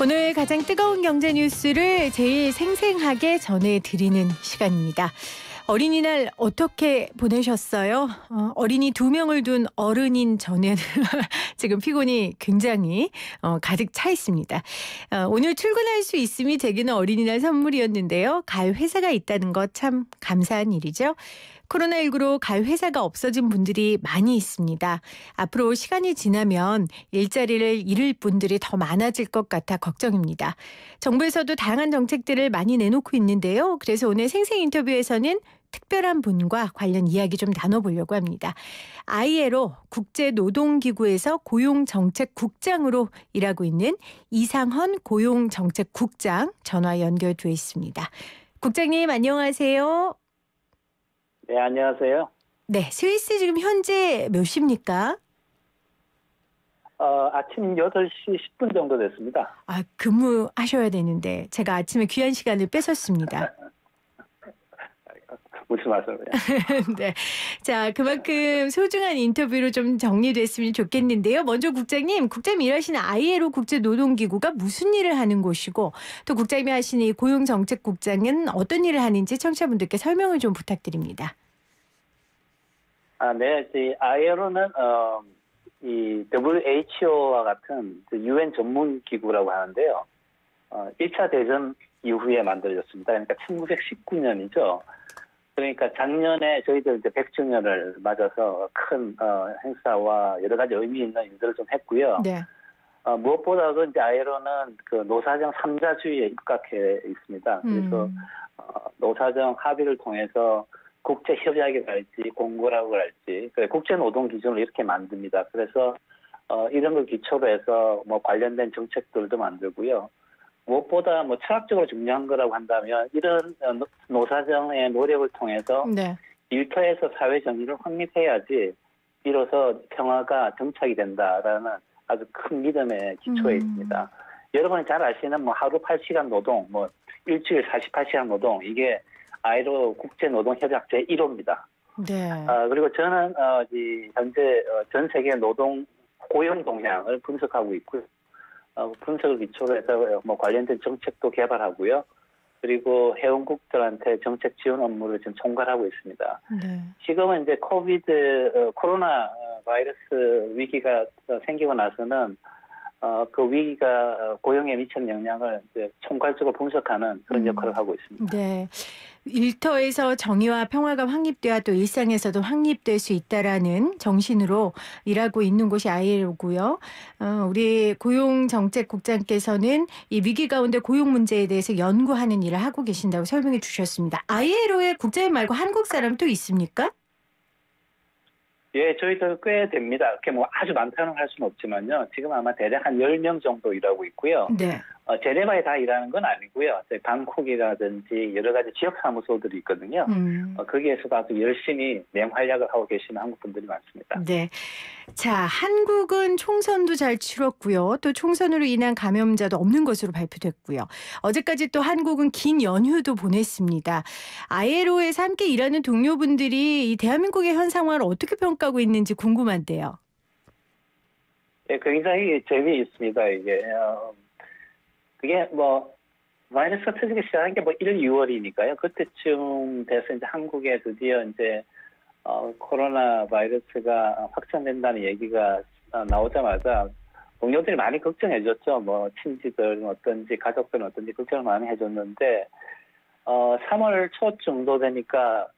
오늘 가장 뜨거운 경제 뉴스를 제일 생생하게 전해드리는 시간입니다. 어린이날 어떻게 보내셨어요? 어린이 2명을 둔 어른인 저는 지금 피곤이 굉장히 가득 차 있습니다. 오늘 출근할 수 있음이 제게는 어린이날 선물이었는데요. 갈 회사가 있다는 것 참 감사한 일이죠. 코로나19로 갈 회사가 없어진 분들이 많이 있습니다. 앞으로 시간이 지나면 일자리를 잃을 분들이 더 많아질 것 같아 걱정입니다. 정부에서도 다양한 정책들을 많이 내놓고 있는데요. 그래서 오늘 생생 인터뷰에서는 특별한 분과 관련 이야기 좀 나눠보려고 합니다. ILO 국제노동기구에서 고용정책국장으로 일하고 있는 이상헌 고용정책국장 전화 연결돼 있습니다. 국장님 안녕하세요. 네, 안녕하세요. 네, 스위스 지금 현재 몇 시입니까? 아침 8시 10분 정도 됐습니다. 근무하셔야 되는데 제가 아침에 귀한 시간을 뺏었습니다. 무슨 말씀이에요? 네, 자 그만큼 소중한 인터뷰로 좀 정리됐으면 좋겠는데요. 먼저 국장님 일하시는 ILO 국제노동기구가 무슨 일을 하는 곳이고 또 국장님이 하시는 이 고용정책국장은 어떤 일을 하는지 청취자분들께 설명을 좀 부탁드립니다. 네, ILO는 이 WHO와 같은 UN 전문 기구라고 하는데요. 1차 대전 이후에 만들어졌습니다. 그러니까 1919년이죠. 그러니까 작년에 저희들 이제 100주년을 맞아서 큰 행사와 여러 가지 의미 있는 일들을 좀 했고요. 네. 무엇보다도 이제 ILO는 그 노사정 3자주의에 입각해 있습니다. 그래서 노사정 합의를 통해서 국제 협약이랄지 공고라고 할지 국제 노동 기준을 이렇게 만듭니다. 그래서 이런 걸 기초로 해서 뭐 관련된 정책들도 만들고요. 무엇보다 뭐 철학적으로 중요한 거라고 한다면 이런 노사정의 노력을 통해서 네. 일터에서 사회 정의를 확립해야지 비로소 평화가 정착이 된다라는 아주 큰 믿음의 기초에 있습니다. 여러분이 잘 아시는 뭐 하루 8시간 노동, 뭐 일주일 48시간 노동 이게 ILO 국제노동협약 제1호입니다. 네. 그리고 저는 현재 전 세계 노동 고용 동향을 분석하고 있고요. 분석을 기초로 해서 뭐 관련된 정책도 개발하고요. 그리고 회원국들한테 정책 지원 업무를 지금 총괄하고 있습니다. 네. 지금은 이제 코로나 바이러스 위기가 생기고 나서는 그 위기가 고용에 미치는 영향을 이제 총괄적으로 분석하는 그런 역할을 하고 있습니다. 네. 일터에서 정의와 평화가 확립돼야 또 일상에서도 확립될 수 있다라는 정신으로 일하고 있는 곳이 ILO고요. 우리 고용정책국장께서는 이 위기 가운데 고용 문제에 대해서 연구하는 일을 하고 계신다고 설명해 주셨습니다. ILO에 국장님 말고 한국 사람 또 있습니까? 예, 저희들 꽤 됩니다. 이렇게 뭐 아주 많다는 할 수는 없지만요. 지금 아마 대략 한 10명 정도 일하고 있고요. 네. 제네바에 다 일하는 건 아니고요. 저희 방콕이라든지 여러 가지 지역 사무소들이 있거든요. 거기에서도 아주 열심히 맹활약을 하고 계시는 한국 분들이 많습니다. 네. 자, 한국은 총선도 잘 치렀고요. 또 총선으로 인한 감염자도 없는 것으로 발표됐고요. 어제까지 또 한국은 긴 연휴도 보냈습니다. ILO에서 함께 일하는 동료분들이 이 대한민국의 현 상황을 어떻게 평가하고 있는지 궁금한데요. 예, 굉장히 재미있습니다. 그게 뭐 바이러스가 터지기 시작한 게 뭐 1, 2월이니까요. 그때쯤 돼서 이제 한국에 드디어 이제 코로나 바이러스가 확산된다는 얘기가 나오자마자 동료들이 많이 걱정해줬죠. 뭐 친지들 어떤지 가족들은 어떤지 걱정을 많이 해줬는데 3월 초 정도 되니까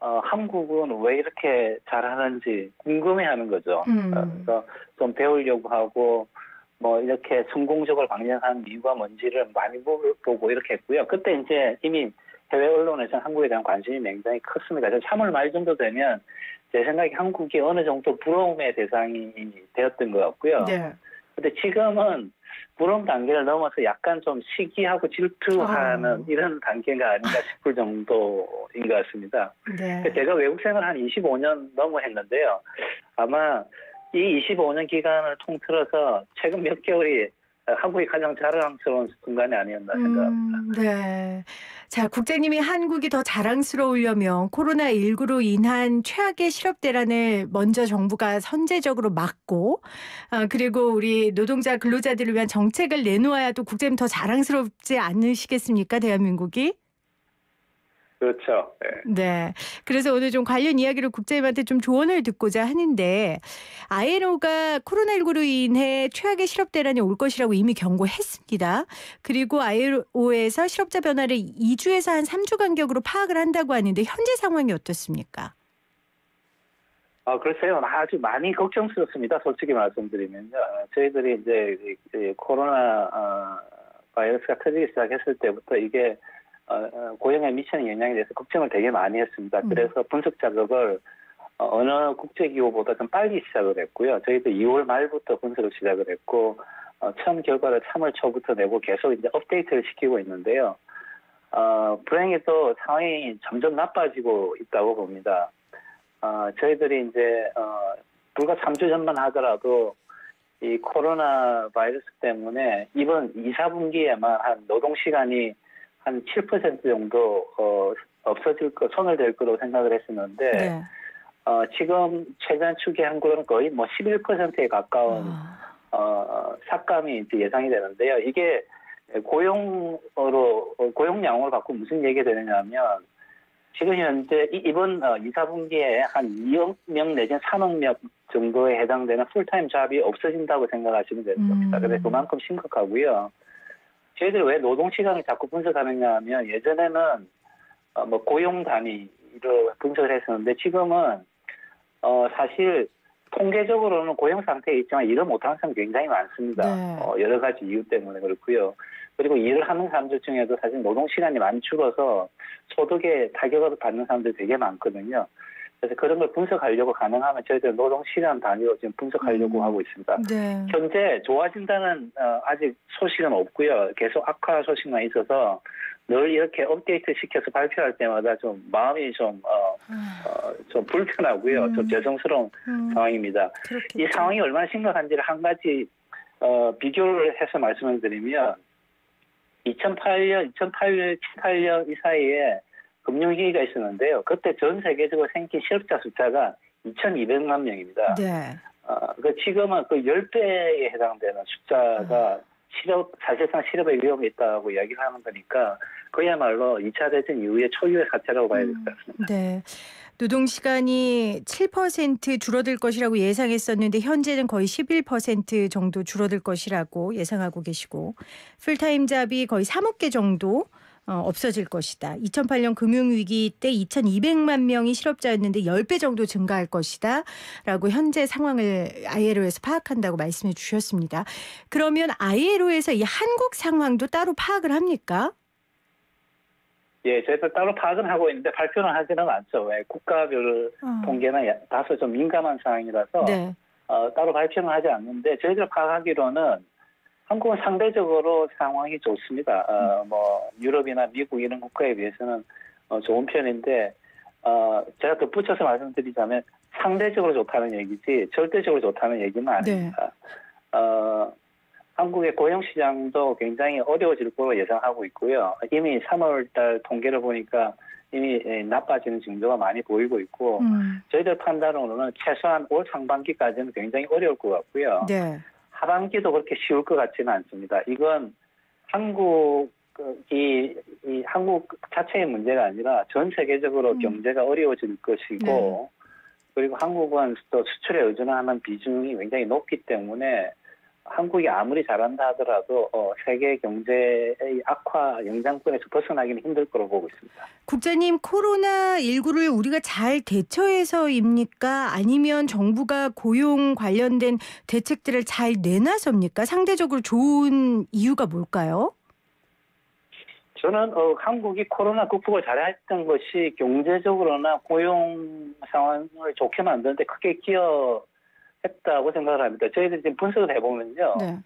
한국은 왜 이렇게 잘하는지 궁금해하는 거죠. 그래서 좀 배우려고 하고 뭐 이렇게 성공적으로 방영한 이유가 뭔지를 많이 보고 이렇게 했고요. 그때 이제 이미 해외 언론에서 한국에 대한 관심이 굉장히 컸습니다. 3월 말 정도 되면 제 생각에 한국이 어느 정도 부러움의 대상이 되었던 것 같고요. 네. 근데 지금은 부러움 단계를 넘어서 약간 좀 시기하고 질투하는 이런 단계가 아닌가 싶을 정도인 것 같습니다. 네. 제가 외국 생활 한 25년 넘어 했는데요. 아마 이 25년 기간을 통틀어서 최근 몇 개월이 한국이 가장 자랑스러운 순간이 아니었나 생각합니다. 네. 자, 국장님이 한국이 더 자랑스러우려면 코로나19로 인한 최악의 실업 대란을 먼저 정부가 선제적으로 막고, 그리고 우리 노동자 근로자들을 위한 정책을 내놓아야 또 국장님 더 자랑스럽지 않으시겠습니까? 대한민국이? 그렇죠. 네. 네. 그래서 오늘 좀 관련 이야기를 국장님한테 좀 조언을 듣고자 하는데, ILO가 코로나19로 인해 최악의 실업 대란이 올 것이라고 이미 경고했습니다. 그리고 ILO에서 실업자 변화를 2주에서 한 3주 간격으로 파악을 한다고 하는데 현재 상황이 어떻습니까? 글쎄요. 아주 많이 걱정스럽습니다. 솔직히 말씀드리면요. 저희들이 이제 이 코로나 바이러스가 터지기 시작했을 때부터 이게 고용에 미치는 영향에 대해서 걱정을 되게 많이 했습니다. 그래서 분석 작업을 어느 국제기구보다 좀 빨리 시작을 했고요. 저희도 2월 말부터 분석을 시작을 했고 처음 결과를 3월 초부터 내고 계속 이제 업데이트를 시키고 있는데요. 불행히도 상황이 점점 나빠지고 있다고 봅니다. 저희들이 이제 불과 3주 전만 하더라도 이 코로나 바이러스 때문에 이번 2, 4분기에만 한 노동시간이 한 7% 정도 손을 댈 거라고 생각을 했었는데 네. 지금 최근 추계한 거는 거의 뭐 11%에 가까운 삭감이 이제 예상이 되는데요. 이게 고용량으로 갖고 무슨 얘기가 되느냐면 지금 현재 이번 2, 4분기에 한 2억 명 내지는 3억 명 정도에 해당되는 풀타임 잡이 없어진다고 생각하시면 되는 겁니다. 그래서 그만큼 심각하고요. 저희들이 왜 노동시간을 자꾸 분석하느냐 하면 예전에는 뭐 고용 단위로 분석을 했었는데 지금은 사실 통계적으로는 고용 상태에 있지만 일을 못하는 사람이 굉장히 많습니다. 네. 여러 가지 이유 때문에 그렇고요. 그리고 일을 하는 사람들 중에도 사실 노동시간이 많이 줄어서 소득에 타격을 받는 사람들이 되게 많거든요. 그래서 그런 걸 분석하려고 가능하면 저희들 노동시간 단위로 지금 분석하려고 하고 있습니다. 네. 현재 좋아진다는 아직 소식은 없고요. 계속 악화 소식만 있어서 늘 이렇게 업데이트 시켜서 발표할 때마다 좀 마음이 좀 불편하고요. 좀 죄송스러운 상황입니다. 그렇겠죠. 이 상황이 얼마나 심각한지를 한 가지 비교를 해서 말씀을 드리면 2008년 이 사이에 금융위기가 있었는데요. 그때 전 세계적으로 생긴 실업자 숫자가 2,200만 명입니다. 네. 지금은 그 10배에 해당되는 숫자가 사실상 실업의 위험이 있다고 이야기를 하는 거니까 그야말로 2차 대전 이후의 초유의 사태라고 봐야 될 것 같습니다. 네. 노동시간이 7% 줄어들 것이라고 예상했었는데 현재는 거의 11% 정도 줄어들 것이라고 예상하고 계시고 풀타임 잡이 거의 3억 개 정도 없어질 것이다. 2008년 금융위기 때 2,200만 명이 실업자였는데 10배 정도 증가할 것이다. 라고 현재 상황을 ILO에서 파악한다고 말씀해 주셨습니다. 그러면 ILO에서 이 한국 상황도 따로 파악을 합니까? 예, 저희도 따로 파악은 하고 있는데 발표는 하지는 않죠. 왜 국가별 통계는 다소 좀 민감한 상황이라서 네. 따로 발표는 하지 않는데 저희들 파악하기로는 한국은 상대적으로 상황이 좋습니다. 뭐 유럽이나 미국 이런 국가에 비해서는 좋은 편인데 제가 덧붙여서 말씀드리자면 상대적으로 좋다는 얘기지 절대적으로 좋다는 얘기는 아닙니다. 네. 한국의 고용시장도 굉장히 어려워질 거로 예상하고 있고요. 이미 3월달 통계를 보니까 이미 나빠지는 징조가 많이 보이고 있고 저희들 판단으로는 최소한 올 상반기까지는 굉장히 어려울 것 같고요. 네. 하반기도 그렇게 쉬울 것 같지는 않습니다. 이건 한국 자체의 문제가 아니라 전 세계적으로 경제가 어려워질 것이고 그리고 한국은 또 수출에 의존하는 비중이 굉장히 높기 때문에 한국이 아무리 잘한다 하더라도 세계 경제의 악화 영향권에서 벗어나기는 힘들 거로 보고 있습니다. 국장님, 코로나19를 우리가 잘 대처해서입니까? 아니면 정부가 고용 관련된 대책들을 잘 내놔서입니까? 상대적으로 좋은 이유가 뭘까요? 저는 한국이 코로나 극복을 잘했던 것이 경제적으로나 고용 상황을 좋게 만드는데 크게 기여했다고 생각을 합니다. 저희들이 지금 분석을 해보면요. 네.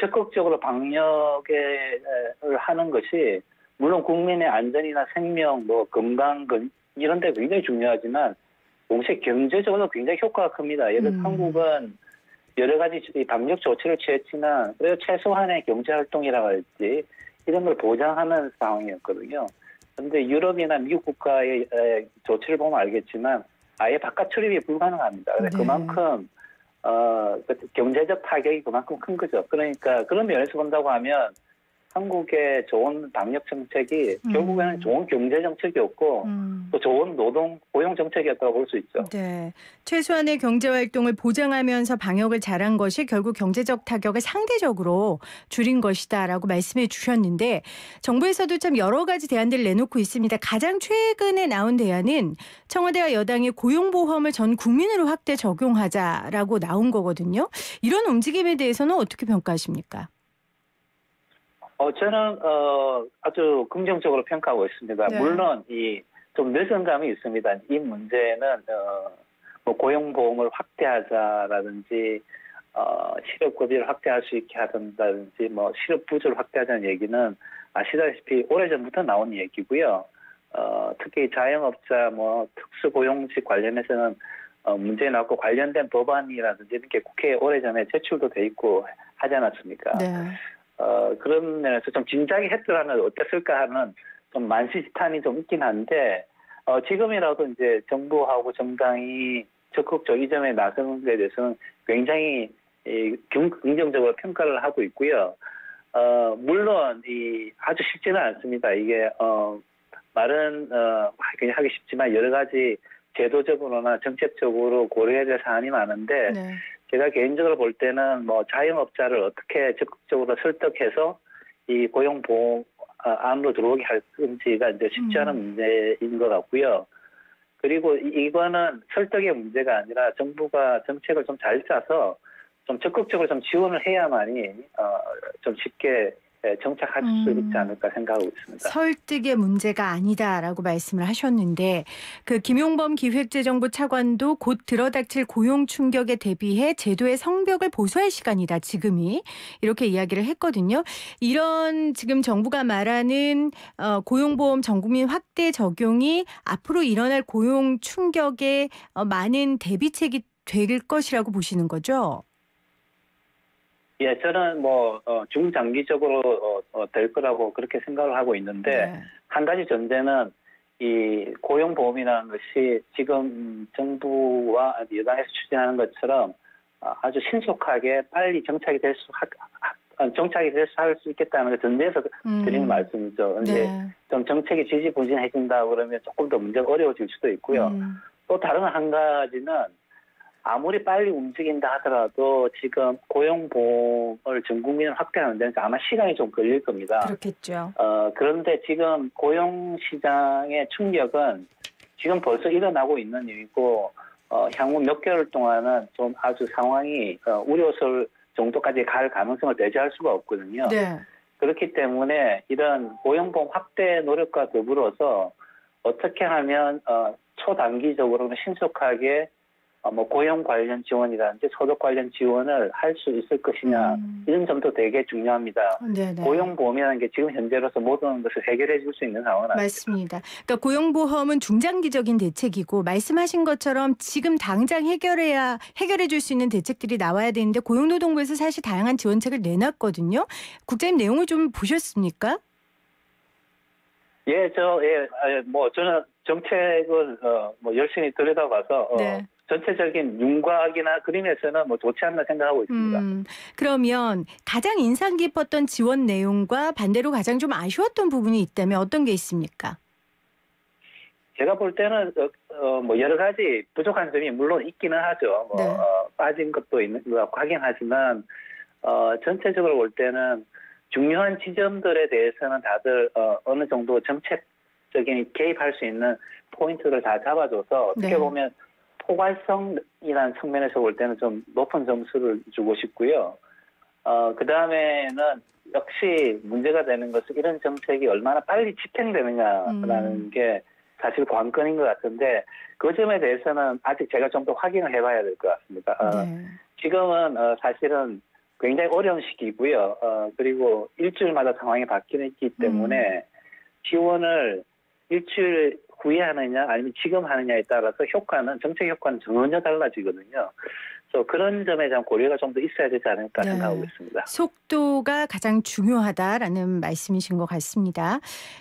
적극적으로 방역을 하는 것이 물론 국민의 안전이나 생명, 건강 이런 데 굉장히 중요하지만 동시에 경제적으로 굉장히 효과가 큽니다. 예를 들어 한국은 여러 가지 방역 조치를 취했지만 그래도 최소한의 경제 활동이라고 할지 이런 걸 보장하는 상황이었거든요. 그런데 유럽이나 미국 국가의 조치를 보면 알겠지만 아예 바깥 출입이 불가능합니다. 네. 그만큼 경제적 타격이 그만큼 큰 거죠. 그러니까 그런 면에서 본다고 하면 한국의 좋은 방역 정책이 결국에는 좋은 경제 정책이었고 또 좋은 노동 고용 정책이었다고 볼 수 있죠. 네, 최소한의 경제 활동을 보장하면서 방역을 잘한 것이 결국 경제적 타격을 상대적으로 줄인 것이다라고 말씀해 주셨는데 정부에서도 참 여러 가지 대안들을 내놓고 있습니다. 가장 최근에 나온 대안은 청와대와 여당이 고용보험을 전 국민으로 확대 적용하자라고 나온 거거든요. 이런 움직임에 대해서는 어떻게 평가하십니까? 저는 아주 긍정적으로 평가하고 있습니다. 네. 물론 좀 늦은 감이 있습니다. 이 문제는 뭐 고용보험을 확대하자라든지 실업급여를 확대할 수 있게 하든지 뭐 실업부조를 확대하자는 얘기는 아시다시피 오래전부터 나온 얘기고요. 특히 자영업자 뭐 특수고용직 관련해서는 문제 나왔고 관련된 법안이라든지 이렇게 국회에 오래전에 제출도 돼 있고 하지 않았습니까? 네. 그런 면에서 좀 진작에 했더라면 어땠을까 하는 좀 만시지탄이 좀 있긴 한데, 지금이라도 이제 정부하고 정당이 적극적으로 이 점에 나서는 데 대해서는 굉장히 긍정적으로 평가를 하고 있고요. 물론 아주 쉽지는 않습니다. 이게 말은 굉장히 하기 쉽지만 여러 가지 제도적으로나 정책적으로 고려해야 될 사안이 많은데, 네. 제가 개인적으로 볼 때는 뭐 자영업자를 어떻게 적극적으로 설득해서 이 고용보험 안으로 들어오게 할 건지가 이제 쉽지 않은 문제인 것 같고요. 그리고 이거는 설득의 문제가 아니라 정부가 정책을 좀 잘 짜서 좀 적극적으로 좀 지원을 해야만이 좀 쉽게 정착할 수 있지 않을까 생각하고 있습니다. 설득의 문제가 아니다라고 말씀을 하셨는데 그 김용범 기획재정부 차관도 곧 들어닥칠 고용 충격에 대비해 제도의 성벽을 보수할 시간이다 지금이 이렇게 이야기를 했거든요. 이런 지금 정부가 말하는 고용보험 전국민 확대 적용이 앞으로 일어날 고용 충격에 많은 대비책이 될 것이라고 보시는 거죠? 예, 저는 뭐 중장기적으로 될 거라고 그렇게 생각을 하고 있는데 네. 한 가지 전제는 이 고용보험이라는 것이 지금 정부와 여당에서 추진하는 것처럼 아주 신속하게 빨리 정착이 될 수 할 수 있겠다는 걸 전제해서 드리는 말씀이죠. 그런데 네. 좀 정책이 지지부진해진다 그러면 조금 더 문제가 어려워질 수도 있고요. 또 다른 한 가지는 아무리 빨리 움직인다 하더라도 지금 고용보험을 전 국민을 확대하는 데는 아마 시간이 좀 걸릴 겁니다. 그렇겠죠. 그런데 지금 고용시장의 충격은 지금 벌써 일어나고 있는 일이고 향후 몇 개월 동안은 좀 아주 상황이 우려스러울 정도까지 갈 가능성을 배제할 수가 없거든요. 네. 그렇기 때문에 이런 고용보험 확대 노력과 더불어서 어떻게 하면 초단기적으로는 신속하게 뭐 고용 관련 지원이라든지 소득 관련 지원을 할 수 있을 것이냐 이런 점도 되게 중요합니다. 네네. 고용보험이라는 게 지금 현재로서 모든 것을 해결해 줄 수 있는 상황은 아닙니다. 맞습니다. 그러니까 고용보험은 중장기적인 대책이고 말씀하신 것처럼 지금 당장 해결해 줄 수 있는 대책들이 나와야 되는데 고용노동부에서 사실 다양한 지원책을 내놨거든요. 국장님 내용을 좀 보셨습니까? 예, 뭐 저는 정책을 뭐 열심히 들여다봐서 네. 전체적인 윤곽이나 그림에서는 뭐 좋지 않나 생각하고 있습니다. 그러면 가장 인상 깊었던 지원 내용과 반대로 가장 좀 아쉬웠던 부분이 있다면 어떤 게 있습니까? 제가 볼 때는 뭐 여러 가지 부족한 점이 물론 있기는 하죠. 네. 빠진 것도 있는 것 같고 하긴 하지만 전체적으로 볼 때는 중요한 지점들에 대해서는 다들 어느 정도 정책적인 개입할 수 있는 포인트를 다 잡아줘서 어떻게 네. 보면 포괄성이라는 측면에서 볼 때는 좀 높은 점수를 주고 싶고요. 그 다음에는 역시 문제가 되는 것은 이런 정책이 얼마나 빨리 집행되느냐라는 게 사실 관건인 것 같은데 그 점에 대해서는 아직 제가 좀 더 확인을 해봐야 될 것 같습니다. 네. 지금은 사실은 굉장히 어려운 시기이고요. 그리고 일주일마다 상황이 바뀌기 때문에 지원을 일주일 후에 하느냐 아니면 지금 하느냐에 따라서 정책 효과는 전혀 달라지거든요. 그런 점에 대한 고려가 좀 더 있어야 되지 않을까 네. 생각하고 있습니다. 속도가 가장 중요하다라는 말씀이신 것 같습니다.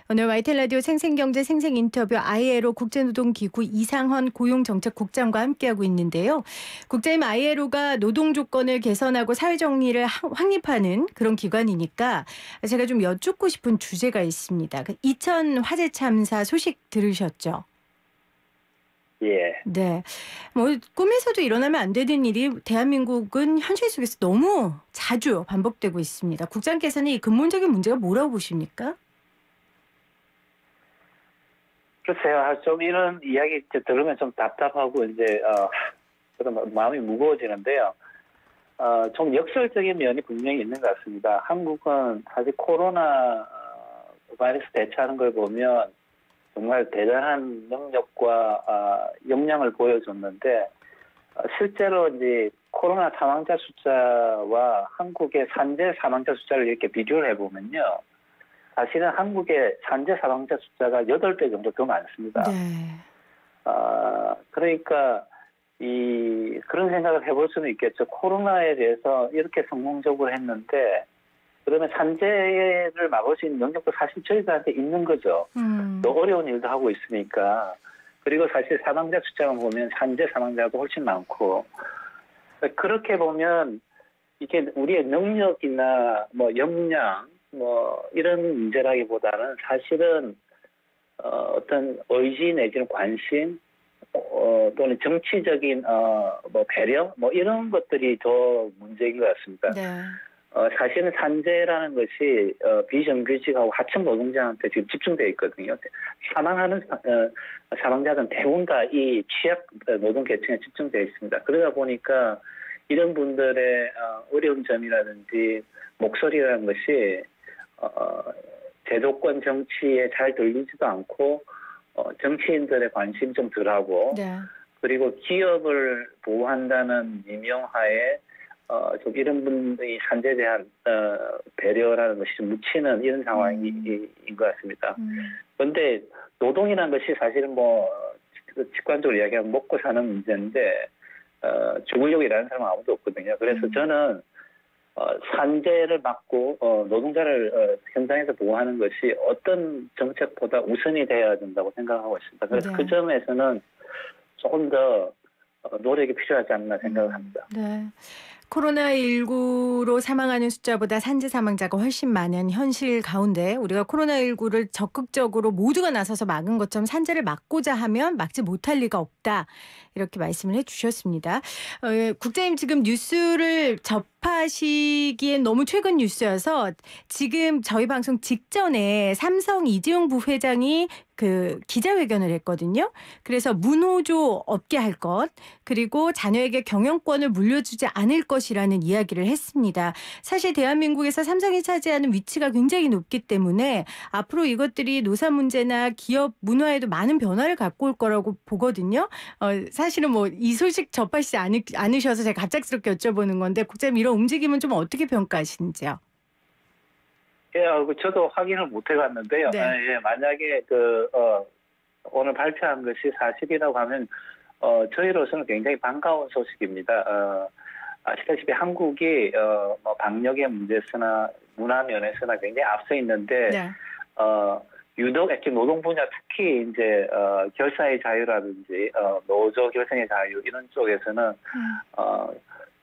오늘 YTN 라디오 생생경제 생생인터뷰 ILO 국제노동기구 이상헌 고용정책국장과 함께하고 있는데요. 국장님, ILO가 노동 조건을 개선하고 사회정의를 확립하는 그런 기관이니까 제가 좀 여쭙고 싶은 주제가 있습니다. 이천 화재 참사 소식 들으셨죠? 예. 네. 뭐 꿈에서도 일어나면 안 되는 일이 대한민국은 현실 속에서 너무 자주 반복되고 있습니다. 국장께서는 이 근본적인 문제가 뭐라고 보십니까? 글쎄요, 좀 이런 이야기 들으면 좀 답답하고 이제 그런 마음이 무거워지는데요. 좀 역설적인 면이 분명히 있는 것 같습니다. 한국은 사실 코로나 바이러스 대처하는 걸 보면 정말 대단한 능력과 역량을 보여줬는데 실제로 이제 코로나 사망자 숫자와 한국의 산재 사망자 숫자를 이렇게 비교를 해보면요. 사실은 한국의 산재 사망자 숫자가 8배 정도 더 많습니다. 네. 그러니까 그런 생각을 해볼 수는 있겠죠. 코로나에 대해서 이렇게 성공적으로 했는데 그러면 산재를 막을 수 있는 능력도 사실 저희들한테 있는 거죠. 또 어려운 일도 하고 있으니까. 그리고 사실 사망자 숫자만 보면 산재 사망자도 훨씬 많고. 그렇게 보면 이게 우리의 능력이나 뭐 역량 뭐 이런 문제라기보다는 사실은 어떤 의지 내지는 관심 또는 정치적인 뭐 배려 뭐 이런 것들이 더 문제인 것 같습니다. 네. 사실은 산재라는 것이 비정규직하고 하청 노동자한테 지금 집중되어 있거든요. 사망하는 사망자는 대부분 다 이 취약 노동 계층에 집중되어 있습니다. 그러다 보니까 이런 분들의 어려운 점이라든지 목소리라는 것이 제도권 정치에 잘 들리지도 않고 정치인들의 관심 좀 덜하고 네. 그리고 기업을 보호한다는 미명하에 좀 이런 분들이 산재에 대한 배려라는 것이 좀 묻히는 이런 상황인 것 같습니다. 그런데 노동이라는 것이 사실은 뭐 직관적으로 이야기하면 먹고 사는 문제인데 죽으려고 일하는 사람은 아무도 없거든요. 그래서 저는 산재를 막고 노동자를 현장에서 보호하는 것이 어떤 정책보다 우선이 되어야 된다고 생각하고 있습니다. 그래서 네. 그 점에서는 조금 더 노력이 필요하지 않나 생각을 합니다. 네. 코로나19로 사망하는 숫자보다 산재 사망자가 훨씬 많은 현실 가운데 우리가 코로나19를 적극적으로 모두가 나서서 막은 것처럼 산재를 막고자 하면 막지 못할 리가 없다. 이렇게 말씀을 해주셨습니다. 국장님, 지금 뉴스를 접하시기엔 너무 최근 뉴스여서 지금 저희 방송 직전에 삼성 이재용 부회장이 그 기자회견을 했거든요. 그래서 문호조 없게 할 것, 그리고 자녀에게 경영권을 물려주지 않을 것이라는 이야기를 했습니다. 사실 대한민국에서 삼성이 차지하는 위치가 굉장히 높기 때문에 앞으로 이것들이 노사 문제나 기업 문화에도 많은 변화를 갖고 올 거라고 보거든요. 사실은 뭐 이 소식 접하시지 않으셔서 제가 갑작스럽게 여쭤보는 건데 국장님, 이런 움직임은 좀 어떻게 평가하시는지요? 예, 저도 확인을 못 해봤는데요. 네. 예, 만약에 오늘 발표한 것이 사실이라고 하면 저희로서는 굉장히 반가운 소식입니다. 아시다시피 한국이 뭐 방역의 문제에서나 문화 면에서나 굉장히 앞서 있는데 네. 유독 노동 분야 특히 이제 결사의 자유라든지 노조 결성의 자유 이런 쪽에서는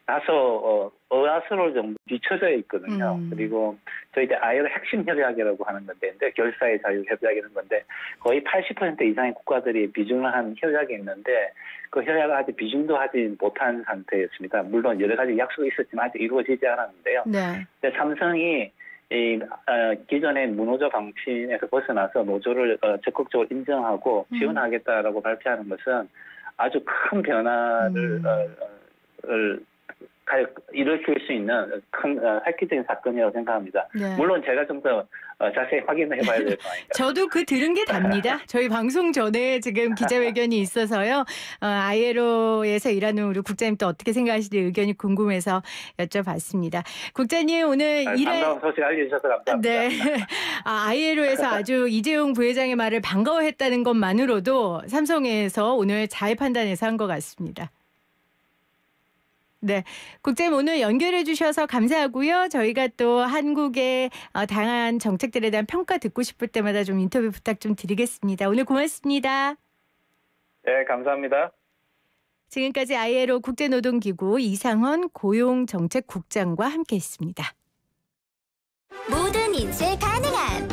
다소 어아스러울 정도 뒤쳐져 있거든요. 그리고 저희 이제 ILO 핵심 협약이라고 하는 건데, 결사의 자유 협약이라는 건데 거의 80% 이상의 국가들이 비중을 한 협약이 있는데 그 협약을 아직 비중도 하지 못한 상태였습니다. 물론 여러 가지 약속이 있었지만 아직 이루어지지 않았는데요. 네. 근데 삼성이 기존의 무노조 방침에서 벗어나서 노조를 적극적으로 인정하고 지원하겠다라고 발표하는 것은 아주 큰 변화를 일으킬 수 있는 큰 획기적인 사건이라고 생각합니다. 네. 물론 제가 좀 더 자세히 확인을 해봐야 될 거 아닙니까? 저도 들은 게 답니다. 저희 방송 전에 지금 기자회견이 있어서요. ILO에서 일하는 우리 국장님 또 어떻게 생각하시는지 의견이 궁금해서 여쭤봤습니다. 국장님, 오늘 반가운 소식 알려주셔서 감사합니다. 네. ILO에서 아주 이재용 부회장의 말을 반가워했다는 것만으로도 삼성에서 오늘 잘 판단해서 한 것 같습니다. 네, 국장님 오늘 연결해 주셔서 감사하고요. 저희가 또 한국의 당한 정책들에 대한 평가 듣고 싶을 때마다 좀 인터뷰 부탁 좀 드리겠습니다. 오늘 고맙습니다. 네, 감사합니다. 지금까지 ILO 국제노동기구 이상헌 고용정책국장과 함께했습니다. 모든 인쇄 가능한